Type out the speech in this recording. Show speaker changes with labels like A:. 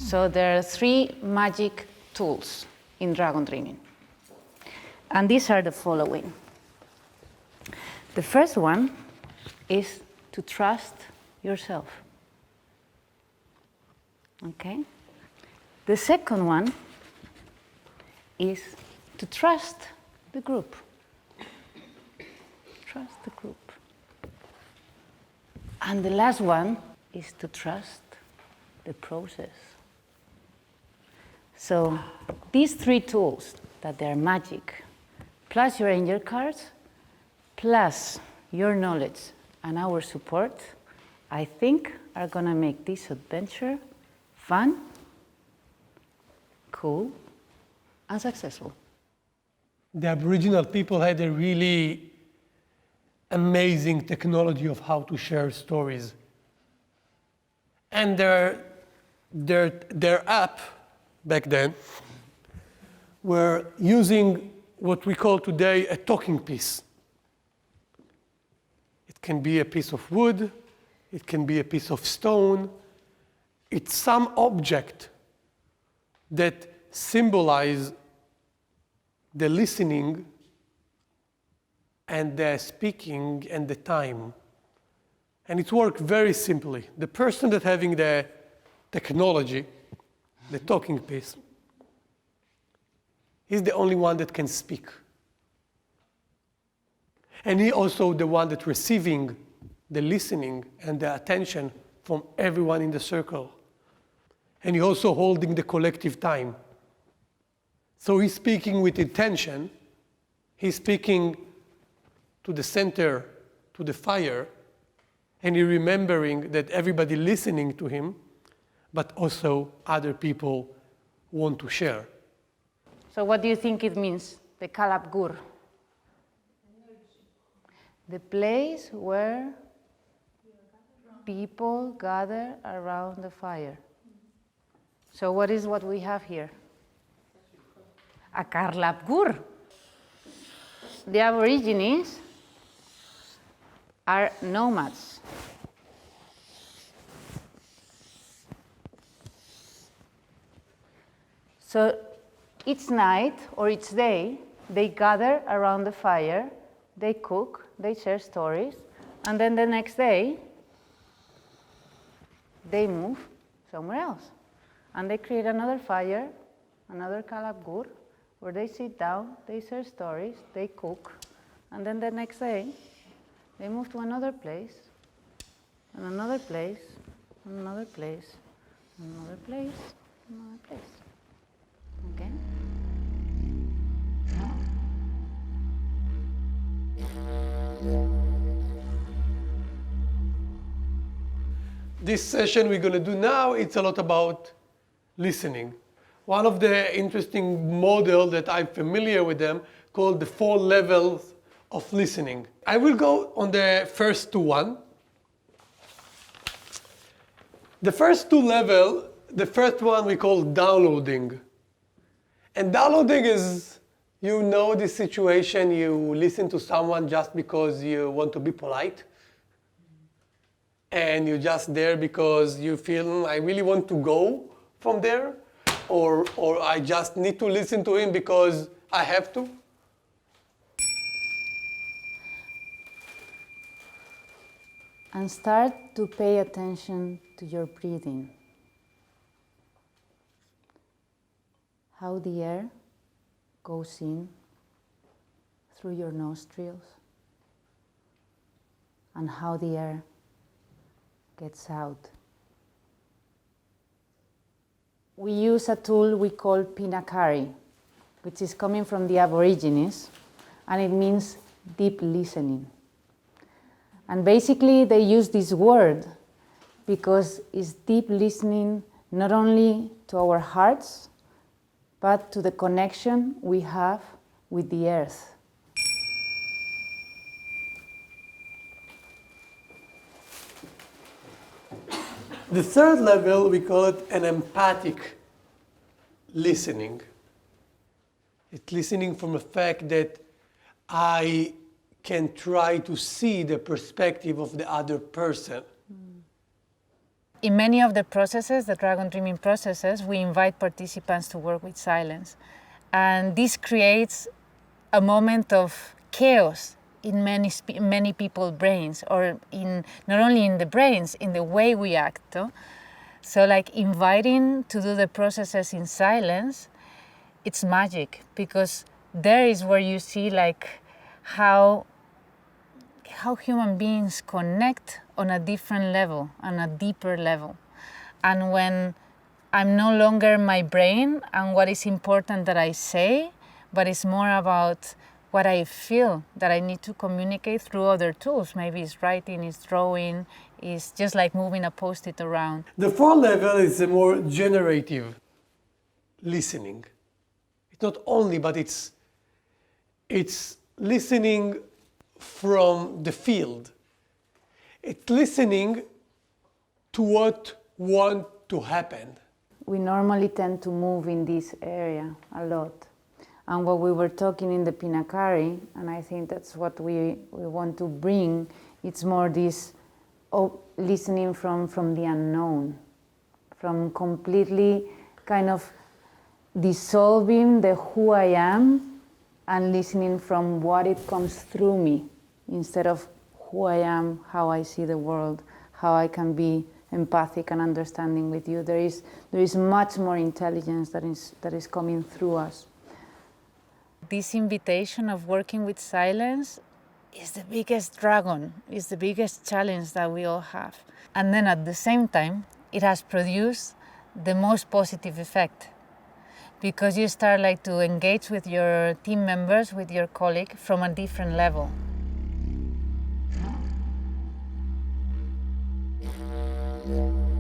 A: So there are 3 magic tools in dragon dreaming. And these are the following. The first one is to trust yourself. Okay? The second one is to trust the group. Trust the group. And the last one is to trust the process. So these 3 tools, that they're magic, plus your angel cards, plus your knowledge and our support, I think are going to make this adventure fun, cool, and successful.
B: The Aboriginal people had a really amazing technology of how to share stories. And their app back then were using what we call today a talking piece. It can be a piece of wood, it can be a piece of stone. It's some object that symbolizes the listening and the speaking and the time. And it worked very simply. The person that having the technology, the talking piece, he's the only one that can speak. And he also the one that receiving the listening and the attention from everyone in the circle. And he also holding the collective time. So he's speaking with intention. He's speaking to the center, to the fire, and he's remembering that everybody listening to him, but also other people want to share.
A: So what do you think it means, the Kalapgur? The place where people gather around the fire. So what is what we have here? A Kalapgur. The Aborigines are nomads. So each night or each day, they gather around the fire, they cook, they share stories, and then the next day, they move somewhere else. And they create another fire, another Kalapgur, where they sit down, they share stories, they cook, and then the next day, they move to another place, and another place, and another place, and another place, and another place. Okay?
B: This session we're going to do now, it's a lot about listening. One of the interesting models that I'm familiar with them called the 4 levels of listening. I will go on the first 2. The first 2 levels, the first one we call downloading. And downloading is, you know the situation, you listen to someone just because you want to be polite. And you're just there because you feel, I really want to go from there. Or I just need to listen to him because I have to.
A: And start to pay attention to your breathing. How the air goes in through your nostrils and how the air gets out. We use a tool we call Pinakari, which is coming from the Aborigines, and it means deep listening. And basically they use this word because it's deep listening not only to our hearts, but to the connection we have with the earth.
B: The third level, we call it an empathic listening. It's listening from the fact that I can try to see the perspective of the other person.
A: in many of the processes, the dragon dreaming processes, we invite participants to work with silence. And this creates a moment of chaos in many people's brains, or in not only in the brains, in the way we act. No? So like inviting to do the processes in silence, it's magic, because there is where you see like how human beings connect on a different level, on a deeper level. And when I'm no longer my brain and what is important that I say, but it's more about what I feel that I need to communicate through other tools. Maybe it's writing, it's drawing, it's just like moving a Post-it around.
B: The fourth level is a more generative listening. It's not only, but it's listening from the field. It's listening to what wants to happen.
A: We normally tend to move in this area a lot. And what we were talking in the Pinakari, and I think that's what we want to bring, it's more this listening from the unknown, from completely kind of dissolving the who I am and listening from what it comes through me, instead of who I am, how I see the world, how I can be empathic and understanding with you. There is much more intelligence that is coming through us. This invitation of working with silence is the biggest dragon, is the biggest challenge that we all have. And then at the same time, it has produced the most positive effect, because you start like to engage with your team members, with your colleague from a different level.
C: Yeah.